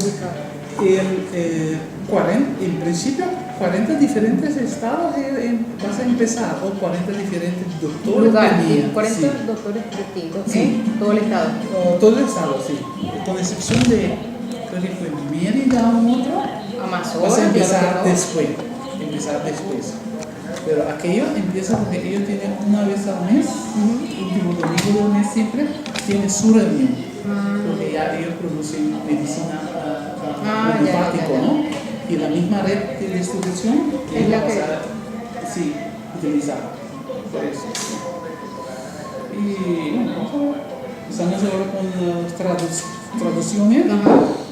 ubicado? 40, en principio, 40 diferentes estados vas a empezar, o 40 diferentes doctores. 40 sí. doctores distintos, Sí. todo el estado. Todo el estado, sí. Con excepción de, creo que fue Mérida o otro. Amazonas. Vas a empezar claro que no. después. Pero aquello empieza porque ellos tienen una vez al mes, último domingo del mes siempre, tienen su reunión. Porque ya ellos producen medicina homeopático, ¿no? Y la misma red de distribución es la que sí, utilizar. Por eso. Y bueno, estamos ahora con las traducciones,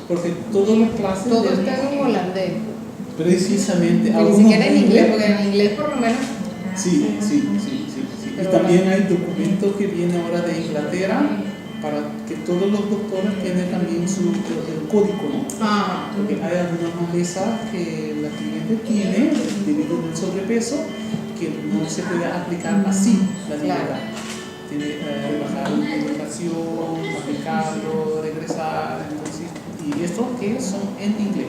porque todas las clases. Todo está en holandés. Precisamente. Ni siquiera en inglés, porque en inglés por lo menos. Sí. Y también hay documentos que vienen ahora de Inglaterra para que todos los doctores tienen también el código, ¿no? Porque hay algunas malezas que la cliente tiene debido al sobrepeso que no se puede aplicar así la dieta. Tiene que bajar la medicación, aplicarlo, regresar, entonces, y esto que son en inglés.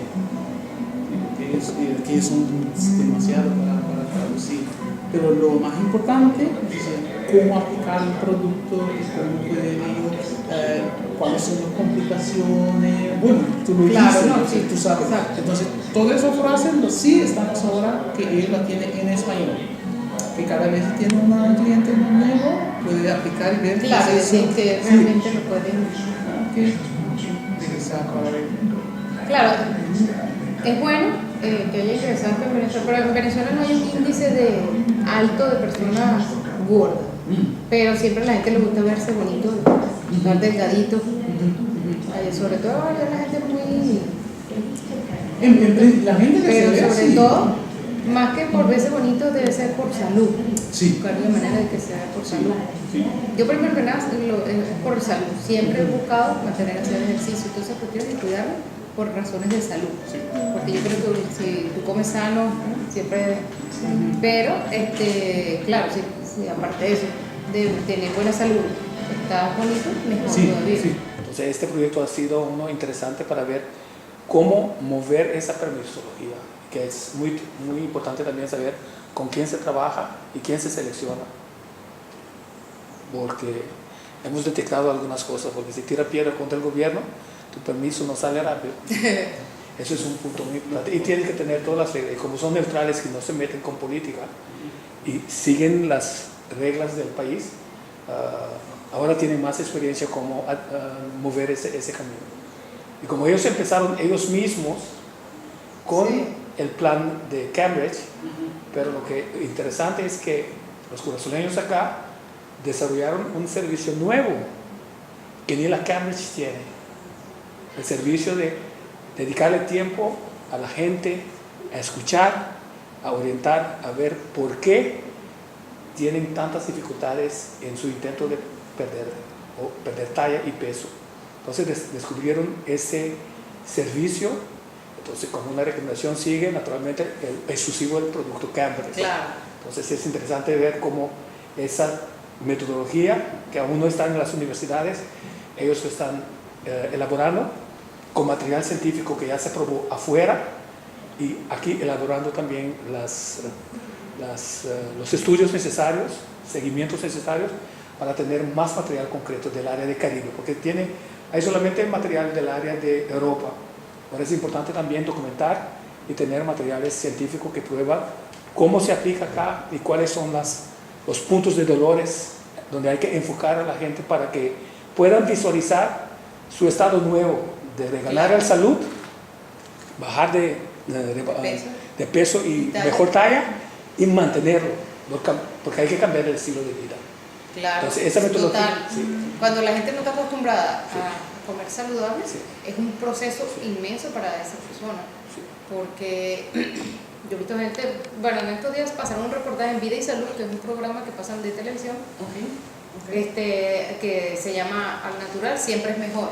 Que son demasiado para traducir. Pero lo más importante es cómo aplicar el producto y cómo puede ir, cuáles son las complicaciones. Bueno, tú lo dices, tú sabes. Exacto. Entonces, todas esas frases sí estamos ahora que él la tiene en español. Que cada vez que tiene un cliente nuevo, puede aplicar y ver. Claro, que realmente lo pueden. Regresar para ver. Claro, es bueno que haya interesante en Venezuela, pero en Venezuela no hay un índice de alto de personas gordas, pero siempre a la gente le gusta verse bonito, estar delgadito, sobre todo ahora la gente muy... La gente pero sobre todo, más que por verse bonito, debe ser por salud. Sí. Buscar la manera de que sea por salud. Sí. Yo primero que nada es por salud. Siempre he buscado mantener hacer ejercicio y todas esas cuestiones y cuidarme por razones de salud. Sí. Porque yo creo que si tú comes sano, siempre... Pero, claro, si aparte de eso, de tener buena salud, estás bonito, mejor todavía. Sí. Entonces, este proyecto ha sido uno interesante para ver cómo mover esa permisología, que es muy, muy importante también saber con quién se trabaja y quién se selecciona. Porque hemos detectado algunas cosas, porque si tira piedra contra el gobierno, tu permiso no sale rápido. Eso es un punto muy importante. Y tienes que tener todas las reglas. Y como son neutrales y no se meten con política y siguen las reglas del país, ahora tienen más experiencia cómo mover ese camino. Y como ellos empezaron ellos mismos con el plan de Cambridge, pero lo que interesante es que los curazoleños acá desarrollaron un servicio nuevo que ni la Cambridge tiene. El servicio de dedicarle tiempo a la gente, a escuchar, a orientar, a ver por qué tienen tantas dificultades en su intento de perder talla y peso. Entonces descubrieron ese servicio. Entonces, con una recomendación sigue naturalmente el exclusivo del producto Cambridge. Claro. Entonces es interesante ver cómo esa metodología, que aún no está en las universidades, ellos lo están elaborando con material científico que ya se probó afuera y aquí elaborando también los estudios necesarios, seguimientos necesarios para tener más material concreto del área de Caribe, porque hay solamente material del área de Europa. Ahora es importante también documentar y tener materiales científicos que prueban cómo se aplica acá y cuáles son los puntos de dolores donde hay que enfocar a la gente para que puedan visualizar su estado nuevo de regalar la salud, bajar de peso y mejor talla y mantenerlo, porque hay que cambiar el estilo de vida. Claro, entonces, esa metodología, total. Cuando la gente no está acostumbrada a comer saludable, es un proceso inmenso para esa persona, porque yo he visto gente, bueno, en estos días pasaron un reportaje en Vida y Salud, que es un programa que pasan de televisión, que se llama Al Natural Siempre es Mejor,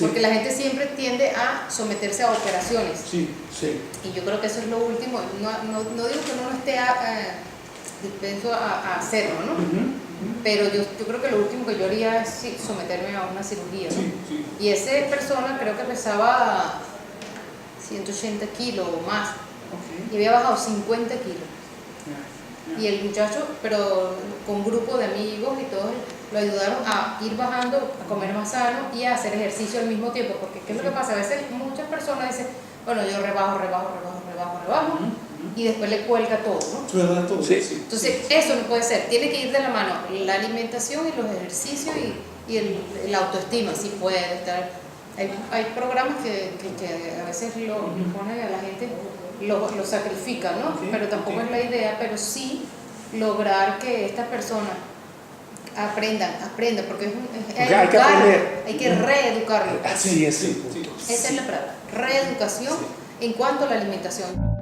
porque la gente siempre tiende a someterse a operaciones, y yo creo que eso es lo último. No digo que uno no esté dispuesto a hacerlo, ¿no? pero yo creo que lo último que yo haría es someterme a una cirugía, ¿no? Y esa persona creo que pesaba 180 kilos o más, y había bajado 50 kilos. Y el muchacho, pero con un grupo de amigos y todos, lo ayudaron a ir bajando, a comer más sano y a hacer ejercicio al mismo tiempo. Porque ¿qué es lo que pasa? A veces muchas personas dicen, bueno, yo rebajo, y después le cuelga todo, ¿no? Sí. Entonces, eso no puede ser. Tiene que ir de la mano la alimentación y los ejercicios y el autoestima, si puede estar. Hay programas que a veces lo ponen a la gente, lo sacrifican, ¿no? Pero tampoco es la idea, pero sí lograr que estas personas aprendan, porque hay que aprender. Hay que reeducarlo. Así es. Esa es la palabra, reeducación en cuanto a la alimentación.